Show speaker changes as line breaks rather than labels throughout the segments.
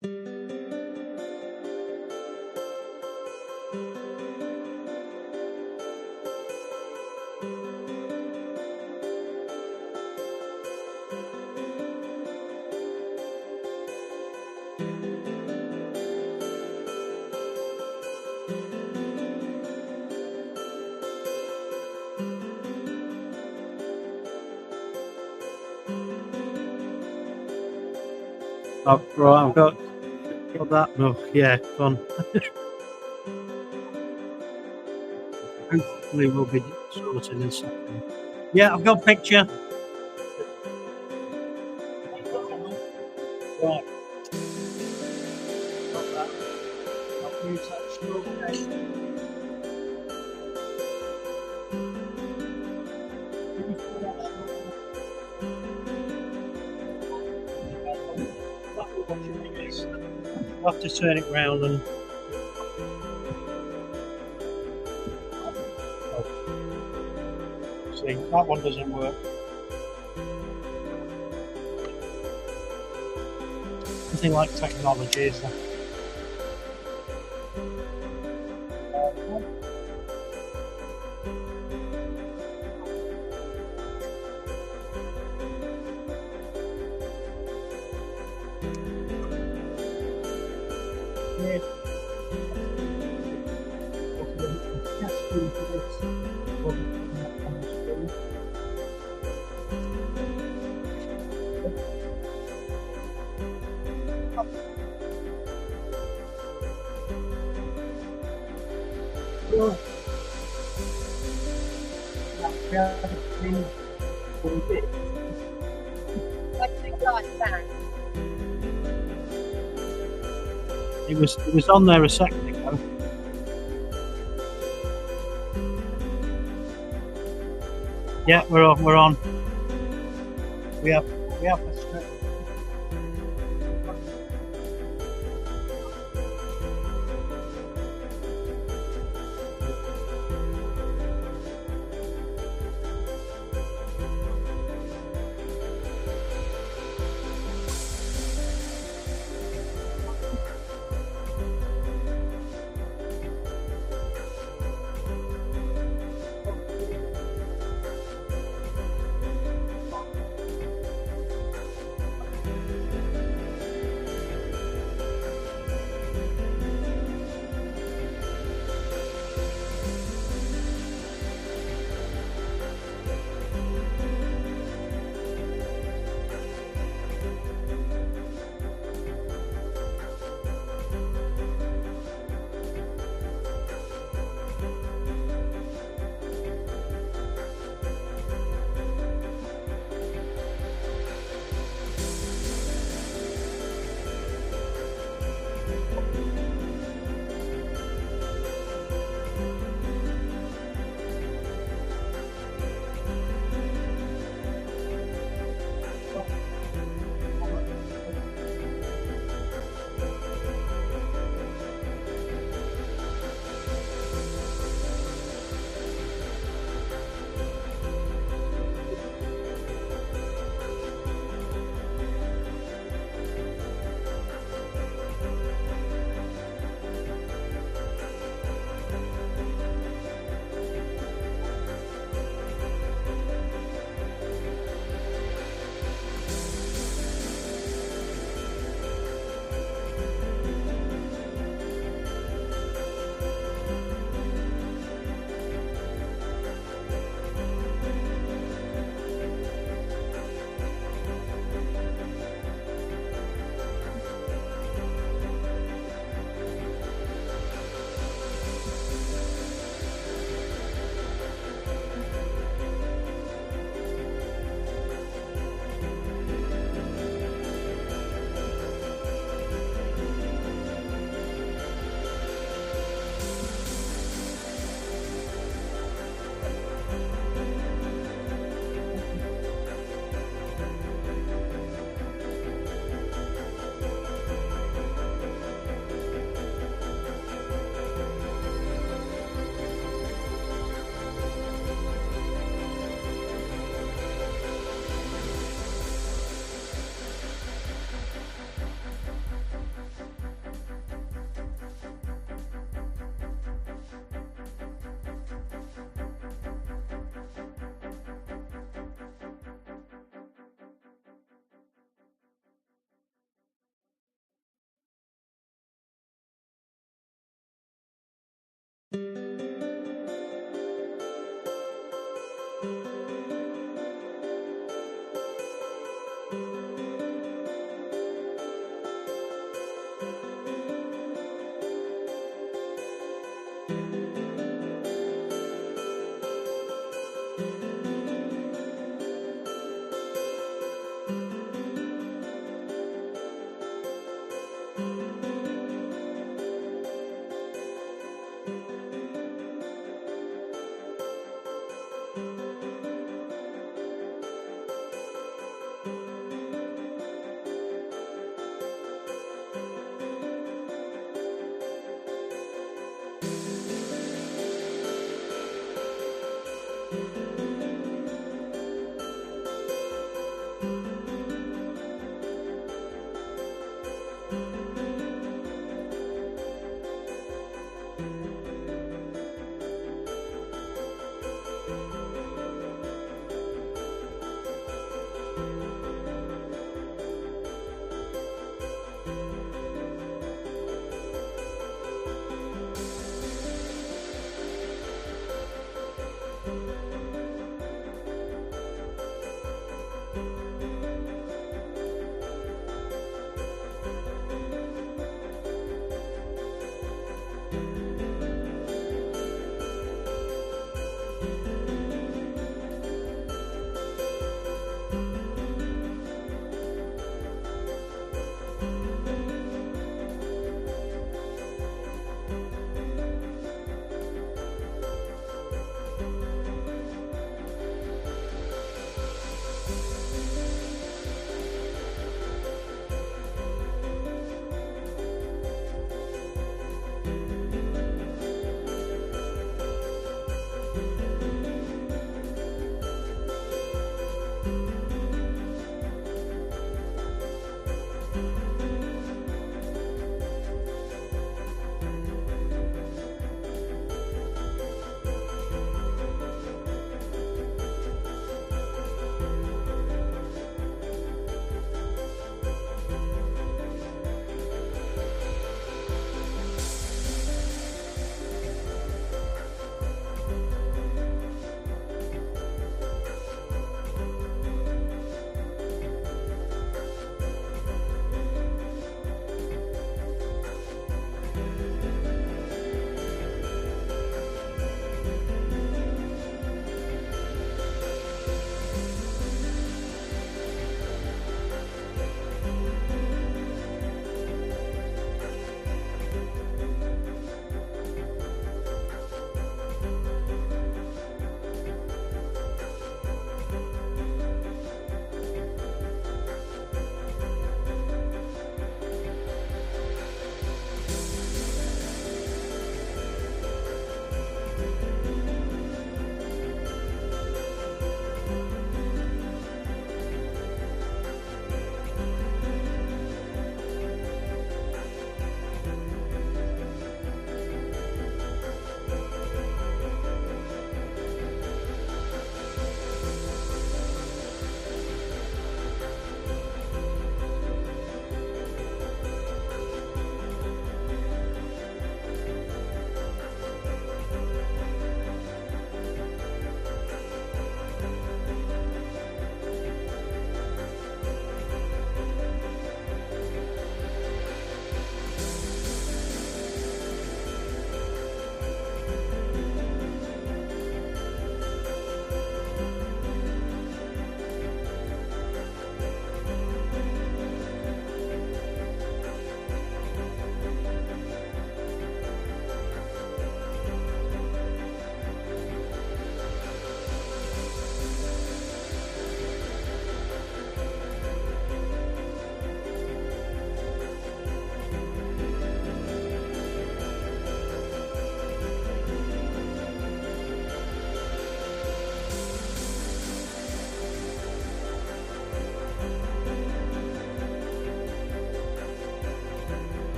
Oh, right, I've got that. No, yeah, fun. Hopefully we'll be sorted in a second. Yeah, I've got a picture. Right. Got that. I'll use that stroke case. I'll have to turn it round and see. That one doesn't work. Nothing like technology, is there? It was on there a second ago. Yeah, we're on. We're on. We have the script.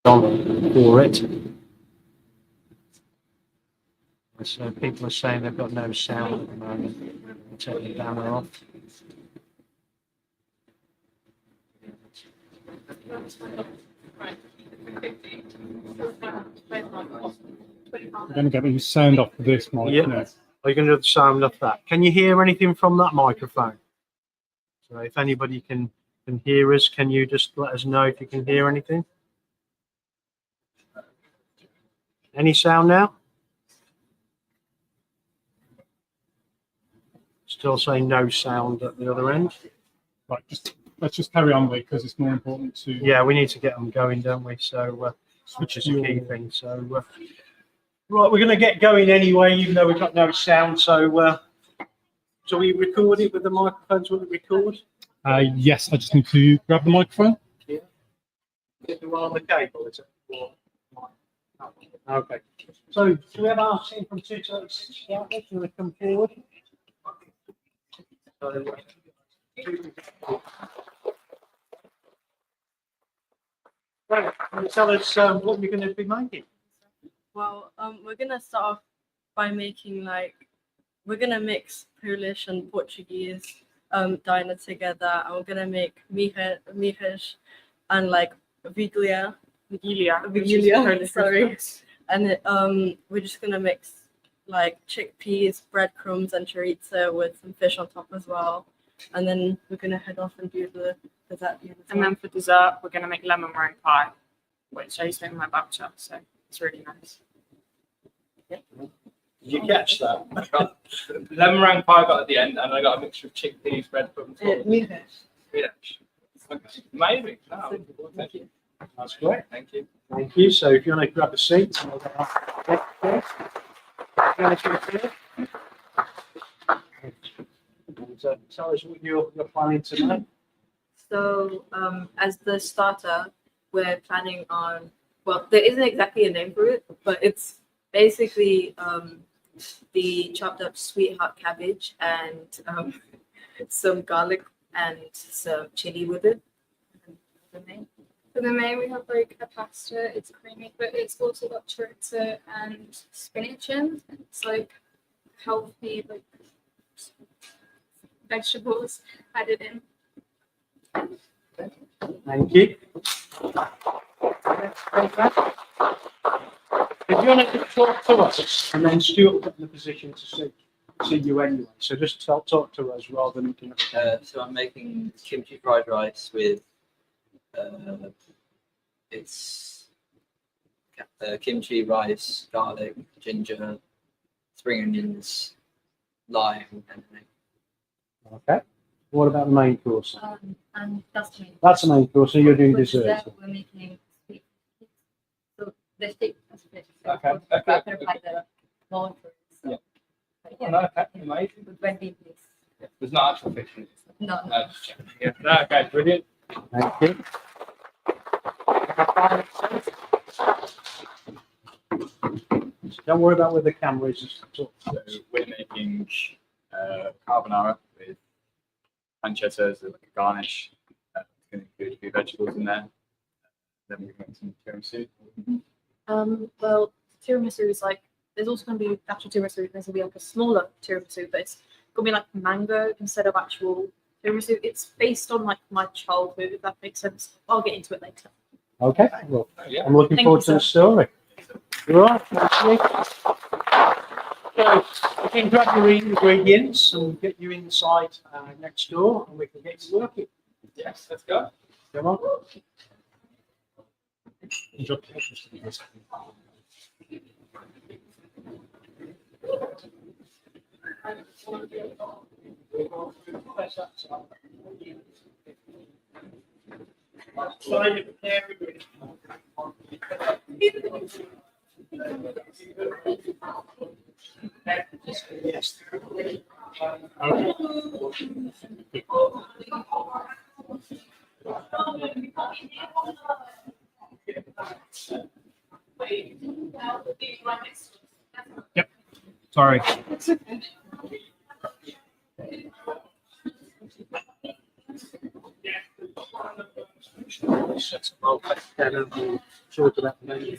on for it.
So people are saying they've got no sound at the moment. I'll take the banner off.
We're going to get the sound off of this mic
Yeah.
now.
Are you going to do the sound off that? Can you hear anything from that microphone? So if anybody can hear us, can you just let us know if you can hear anything? Any sound now? Still saying no sound at the other end.
Right, let's just carry on because it's more important to.
Yeah, we need to get them going, don't we? So, which is a key thing. So, right, we're going to get going anyway, even though we've got no sound. So, so we record it with the microphones. Will it record?
Yes, I just need to grab the microphone.
Yeah. Is it one on the cable? Is it? Okay. So, do we have our team from 226 out there? Do you want to come forward? Right, can you tell us what you're going to be making?
Well, we're gonna start off by making we're gonna mix Polish and Portuguese diner together, and we're gonna make michesz and viglia. Sorry. And we're just gonna mix chickpeas, breadcrumbs, and chorizo with some fish on top as well. And then we're gonna head off and do the dessert.
And then for dessert, we're gonna make lemon meringue pie, which I used to make my bapcha, so it's really nice.
Did you catch that?
Lemon meringue pie got at the end, and I got a mixture of chickpeas, breadcrumbs.
Michesz.
Yeah. Okay. Amazing. Oh,
Thank you. That's great.
Thank you.
Thank you. So if you want to grab a seat. Tell us what you're planning tonight.
So as the starter, we're planning on, well, there isn't exactly a name for it, but it's basically the chopped up sweetheart cabbage and some garlic and some chili with it.
For the main, we have a pasta. It's creamy, but it's also got chorizo and spinach in. It's healthy, vegetables added in.
Thank you. If you want to talk to us, and then Stuart will get in a position to see you anyway. So just talk to us rather than looking at
So I'm making kimchi fried rice with it's kimchi, rice, garlic, ginger, spring onions, lime, and everything.
Okay. What about the main course?
And that's the main.
That's the main course. So you're doing dessert.
We're making sweet. So the steak is split.
Okay.
We're going to apply the more for it. So.
Yeah.
But
Oh, no, okay. Amazing.
with red bean, please.
There's not actual fish in it.
No.
No, just checking. Yeah. No, okay, brilliant.
Thank you. Don't worry about where the camera is. Just talk.
So we're making carbonara with pancetta as a garnish. It's going to include a few vegetables in there. Then we're going to make some tiramisu.
Well, tiramisu is there's also going to be actual tiramisu. There's going to be a smaller tiramisu, but it's going to be mango instead of actual tiramisu. It's based on my childhood, if that makes sense. I'll get into it later.
Okay. Well,
Yeah.
I'm looking
Thank
forward
you,
to the
sir.
story. Right. Thank you. So we can grab your ingredients and get you inside next door, and we can get you working.
Yes, let's go.
Come on. Yes.
Yep. Sorry.
Talk about the menu.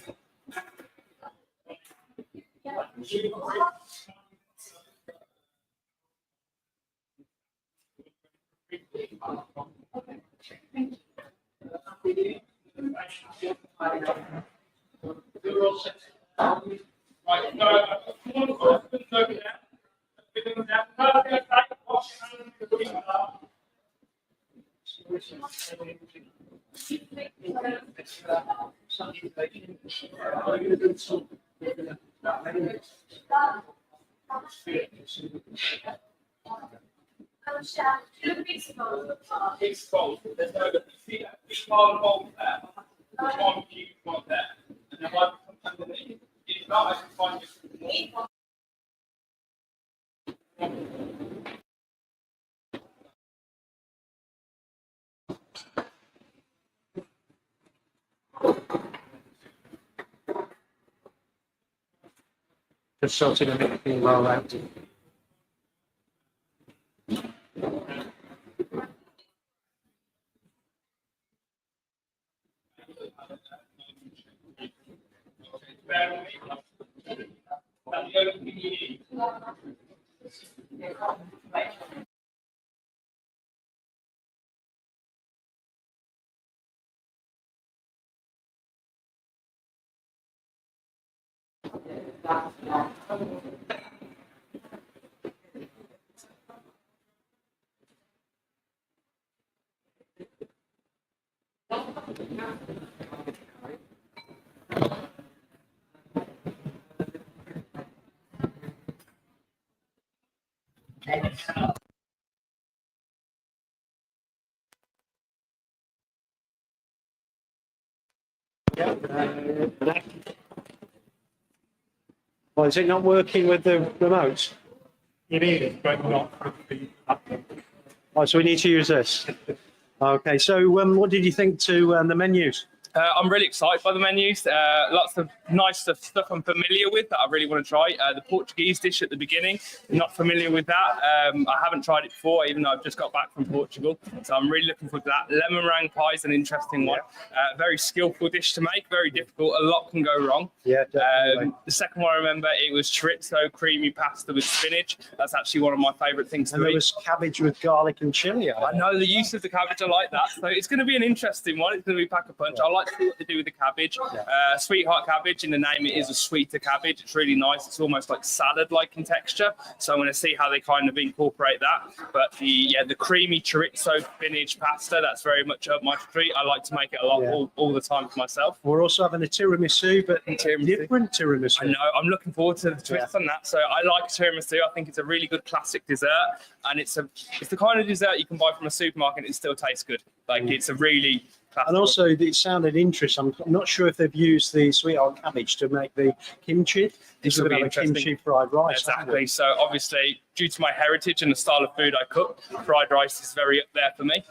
It's cold. There's no, you see that big pile of bulb there? Which one do you want there? And then one comes underneath. If not, I can find it more.
Just sorting everything well out. Well, is it not working with the remote?
It is, but not with the
Oh, so we need to use this. Okay, so what did you think to the menus?
I'm really excited by the menus. Lots of nice stuff I'm familiar with that I really want to try. The Portuguese dish at the beginning, not familiar with that. I haven't tried it before, even though I've just got back from Portugal. So I'm really looking forward to that. Lemon meringue pie is an interesting one. Very skillful dish to make, very difficult. A lot can go wrong.
Yeah, definitely.
The second one I remember, it was chorizo creamy pasta with spinach. That's actually one of my favourite things to
And there
eat.
was cabbage with garlic and chili.
I know the use of the cabbage, I like that. So it's going to be an interesting one. It's going to be pack a punch. I like to see what they do with the cabbage. Sweetheart cabbage, in the name it is a sweeter cabbage. It's really nice. It's almost like salad-like in texture. So I'm going to see how they kind of incorporate that. But the creamy chorizo spinach pasta, that's very much up my street. I like to make it a lot all the time for myself.
We're also having a tiramisu, but different tiramisu.
I know. I'm looking forward to the twist on that. So I like tiramisu. I think it's a really good classic dessert, and it's the kind of dessert you can buy from a supermarket and it still tastes good. Like it's a really classic.
And also, it sounded interesting. I'm not sure if they've used the sweetheart cabbage to make the kimchi.
This will be interesting.
Kimchi fried rice.
Exactly. So obviously, due to my heritage and the style of food I cook, fried rice is very up there for me.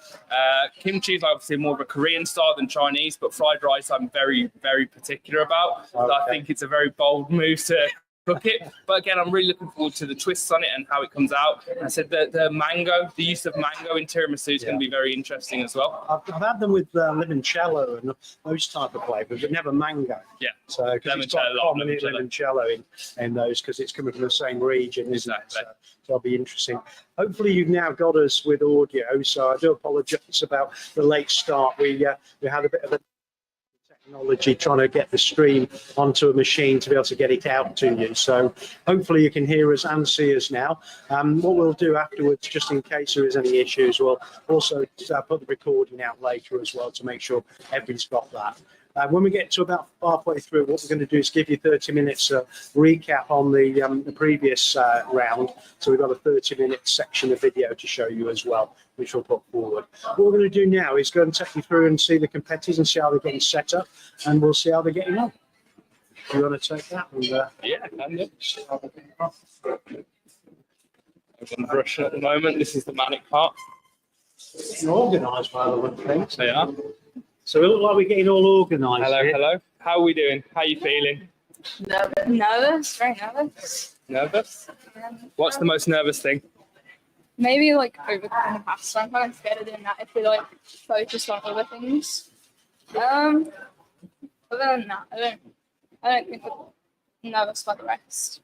Kimchi is obviously more of a Korean style than Chinese, but fried rice I'm very, very particular about. So I think it's a very bold move to cook it. But again, I'm really looking forward to the twists on it and how it comes out. And I said the mango, the use of mango in tiramisu is going to be very interesting as well.
I've had them with limoncello and those type of flavors, but never mango.
Yeah.
So because it's got common limoncello in those because it's coming from the same region, isn't it? So it'll be interesting. Hopefully you've now got us with audio. So I do apologise about the late start. We had a bit of a technology trying to get the stream onto a machine to be able to get it out to you. So hopefully you can hear us and see us now. What we'll do afterwards, just in case there is any issues, we'll also put the recording out later as well to make sure everybody's got that. When we get to about halfway through, what we're going to do is give you 30 minutes recap on the previous round. So we've got a 30-minute section of video to show you as well, which we'll put forward. What we're going to do now is go and take you through and see the competitors and see how they're getting set up, and we'll see how they're getting on. Do you want to take that? And,
yeah, I can do. I'm on brush at the moment. This is the manic part.
Getting organised by the look of things.
They are.
So we look like we're getting all organised.
Hello,
here.
hello. How are we doing? How are you feeling?
Nervous, very nervous.
Nervous? What's the most nervous thing?
Maybe like overcoming the past. I'm kind of scared of doing that if we like focus on other things. Other than that, I don't think I'm nervous about the rest.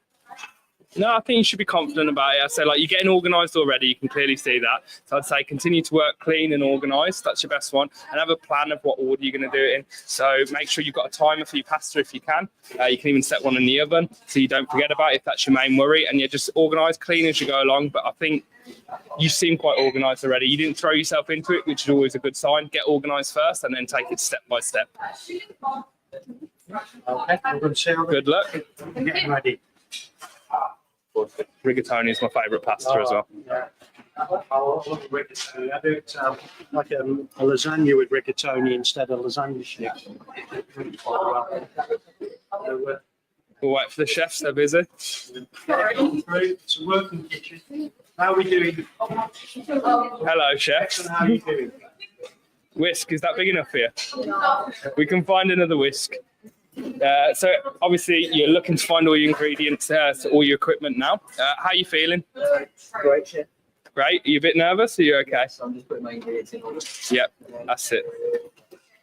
No, I think you should be confident about it. I say, like, you're getting organised already. You can clearly see that. So I'd say continue to work clean and organised. That's your best one. And have a plan of what order you're going to do it in. So make sure you've got a timer for your pasta if you can. You can even set one in the oven so you don't forget about it if that's your main worry. And you're just organised, clean as you go along. But I think you seem quite organised already. You didn't throw yourself into it, which is always a good sign. Get organised first and then take it step by step.
Okay, we're going to see how
Good luck.
we're getting ready.
Rigatoni is my favourite pasta as well.
Yeah. I love rigatoni. I do it like a lasagna with rigatoni instead of lasagna sticks.
We'll wait for the chefs, they're busy.
It's a working kitchen. How are we doing?
Hello, chefs.
How are you doing?
Whisk, is that big enough for you? We can find another whisk. So obviously you're looking to find all your ingredients, so all your equipment now. How are you feeling?
Great, chef.
Great. Are you a bit nervous? Are you okay?
So I'm just putting my ingredients in order.
Yep, that's it.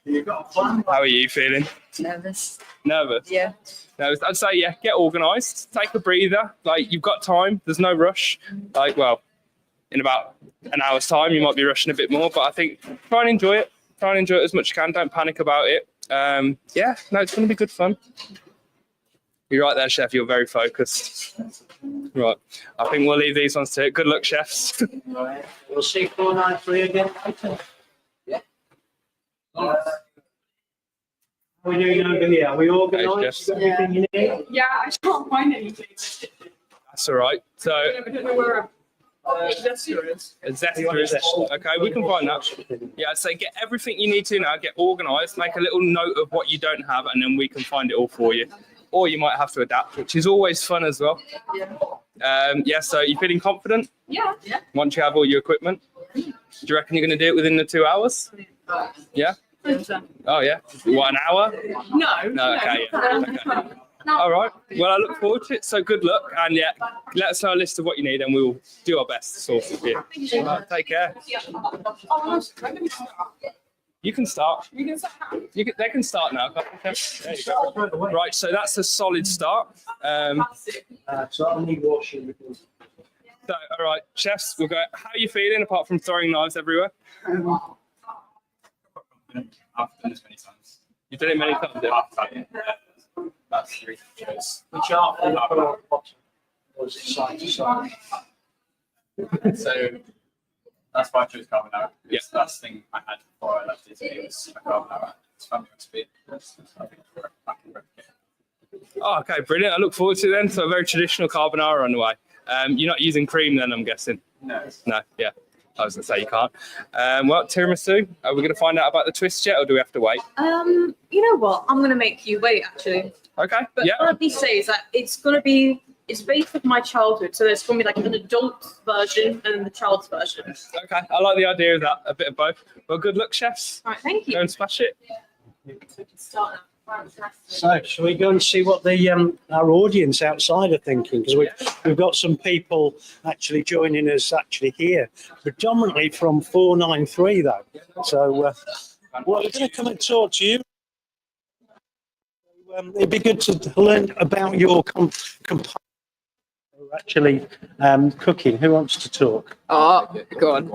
You've got a plan?
How are you feeling?
Nervous.
Nervous?
Yeah.
Nervous. I'd say, yeah, get organised. Take a breather. Like, you've got time. There's no rush. Like, well, in about an hour's time, you might be rushing a bit more, but I think try and enjoy it. Try and enjoy it as much as you can. Don't panic about it. Yeah, no, it's going to be good fun. You're right there, chef. You're very focused. Right. I think we'll leave these ones to it. Good luck, chefs.
Right. We'll see 493 again later.
Yeah.
How are we doing over here? Are we organised?
Okay,
You got everything you need?
Yeah, I can't find anything.
That's all right. So,
I don't know where a zester is.
a zester is... Okay, we can find that. Yeah, I'd say get everything you need to now. Get organised. Make a little note of what you don't have, and then we can find it all for you. Or you might have to adapt, which is always fun as well. Yeah, so you feeling confident?
Yeah.
Once you have all your equipment? Do you reckon you're going to do it within the 2 hours? Yeah? Oh, yeah? What, an hour? No, okay, yeah. Okay. All right. Well, I look forward to it. So good luck. And yeah, let us know a list of what you need and we'll do our best to sort it for you. Right, take care. You can start. They can start now. There you go. Right, so that's a solid start.
So I'll need washing.
So, all right, chefs, we'll go. How are you feeling apart from throwing knives everywhere?
I've done this many times.
You've done it many times. Yeah?
That's 3 shows.
Which are bottom. Or is it side to side?
So that's why I chose carbonara.
Yeah.
The last thing I had before I left Italy was a carbonara. It's family recipe. I think I can replicate.
Oh, okay, brilliant. I look forward to it then. So a very traditional carbonara on the way. You're not using cream then, I'm guessing?
No.
No, yeah. I was going to say you can't. Well, tiramisu, are we going to find out about the twist yet or do we have to wait?
You know what? I'm gonna make you wait actually.
Okay,
But
yeah.
what me say is that it's based on my childhood, so there's gonna be like an adult version and the child's version.
Okay, I like the idea of that, a bit of both. Well, good luck, chefs.
All right, thank
Go
you.
and smash it.
Start now.
So, shall we go and see what the our audience outside are thinking? Because we've got some people actually joining us actually here, predominantly from 493 though. So, well, we're going to come and talk to you. It'd be good to learn about your actually cooking. Who wants to talk?
Oh, go on.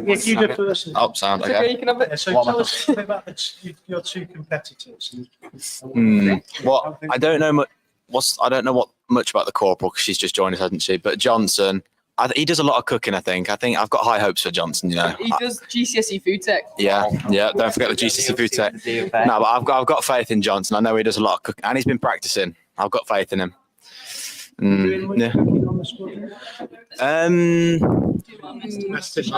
If you go first.
Oh, sound, okay.
You can have it.
Yeah, so tell us a bit about your two competitors.
Well, I don't know much. I don't know much about the corporal because she's just joined us, hasn't she? But Johnson, he does a lot of cooking. I think I've got high hopes for Johnson. You know,
He does GCSE food tech.
yeah. Don't forget the GCSE food tech. No, but I've got faith in Johnson. I know he does a lot of cooking, and he's been practicing. I've got faith in him. Yeah.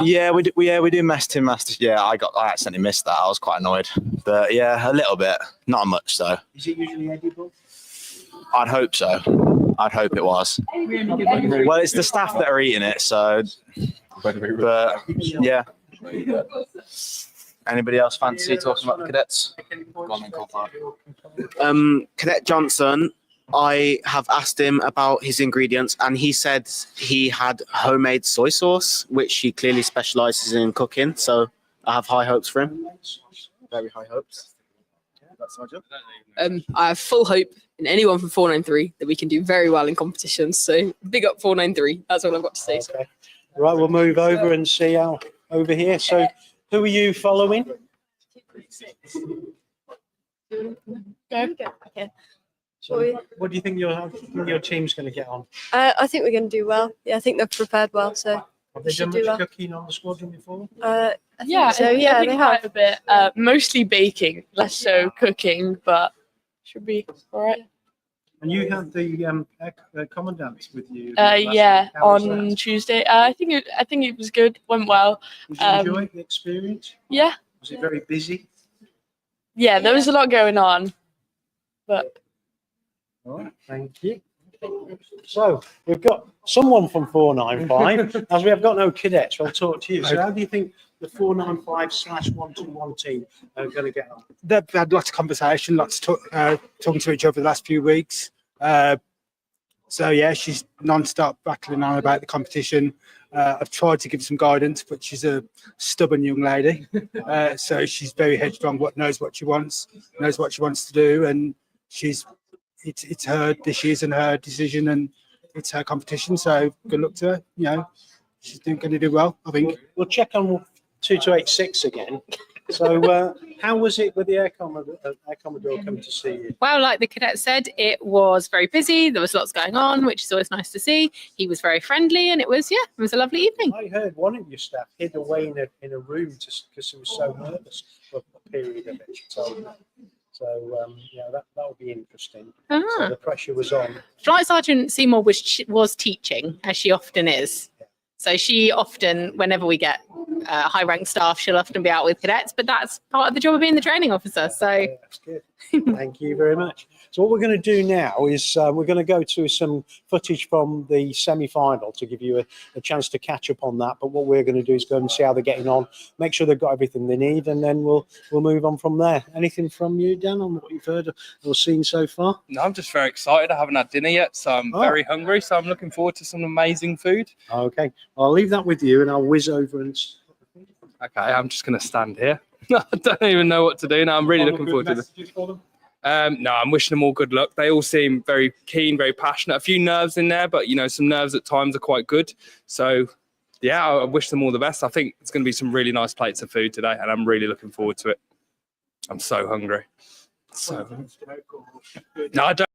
Yeah, we do mess to master. Yeah, I accidentally missed that. I was quite annoyed, but yeah, a little bit, not much though.
Is it usually edible?
I'd hope so. I'd hope it was. Well, it's the staff that are eating it, so. But yeah. Anybody else fancy talking about the cadets? Go on then, Colin.
Cadet Johnson, I have asked him about his ingredients and he said he had homemade soy sauce, which he clearly specialises in cooking. So I have high hopes for him. Very high hopes.
I have full hope in anyone from 493 that we can do very well in competitions. So big up 493. That's all I've got to say.
Okay. Right, we'll move over and see how over here. So, who are you following?
Okay.
So, what do you think your team's going to get on?
I think we're going to do well. Yeah, I think they've prepared well. So
Have they done
should do
much
well.
cooking on the squadron before?
I think
Yeah,
so.
I
Yeah,
think
they
quite
have.
a bit. Mostly baking, less so cooking, but should be all right.
And you had the commandant with you.
Yeah,
week. How was
on
that?
Tuesday. I think it was good. Went well.
Did you enjoy the experience?
Yeah,
Was it very busy?
yeah. There was a lot going on, but
All right, thank you. So we've got someone from 495. As we have got no cadets, we'll talk to you. So how do you think the 495/121 team are going to get on?
They've had lots of conversation, lots of talking to each other the last few weeks. So yeah, she's non-stop battling on about the competition. I've tried to give some guidance, but she's a stubborn young lady. So she's very headstrong, knows what she wants to do, and it's her dishes and her decision, and it's her competition. So good luck to her. You know, she's going to do well, I think.
We'll check on 2286 again. So how was it with the Air Commodore coming to see you?
Well, like the cadet said, it was very busy. There was lots going on, which is always nice to see. He was very friendly, and it was a lovely evening.
I heard one of your staff hid away in a room just because he was so nervous for a period of it. She told me. So yeah, that would be interesting.
Ah.
So the pressure was on.
Flight Sergeant Seymour was teaching, as she often is. So she often, whenever we get high-ranked staff, she'll often be out with cadets. But that's part of the job of being the training officer. So
that's good. Thank you very much. So what we're going to do now is we're going to go to some footage from the semi-final to give you a chance to catch up on that. But what we're going to do is go and see how they're getting on, make sure they've got everything they need, and then we'll move on from there. Anything from you, Dan, on what you've heard or seen so far?
No, I'm just very excited. I haven't had dinner yet, so I'm very hungry. So I'm looking forward to some amazing food.
Okay, I'll leave that with you, and I'll whiz over and.
Okay, I'm just going to stand here. I don't even know what to do now. I'm really looking forward to this. No, I'm wishing them all good luck. They all seem very keen, very passionate. A few nerves in there, but some nerves at times are quite good. So yeah, I wish them all the best. I think it's going to be some really nice plates of food today, and I'm really looking forward to it. I'm so hungry. So no, I don't.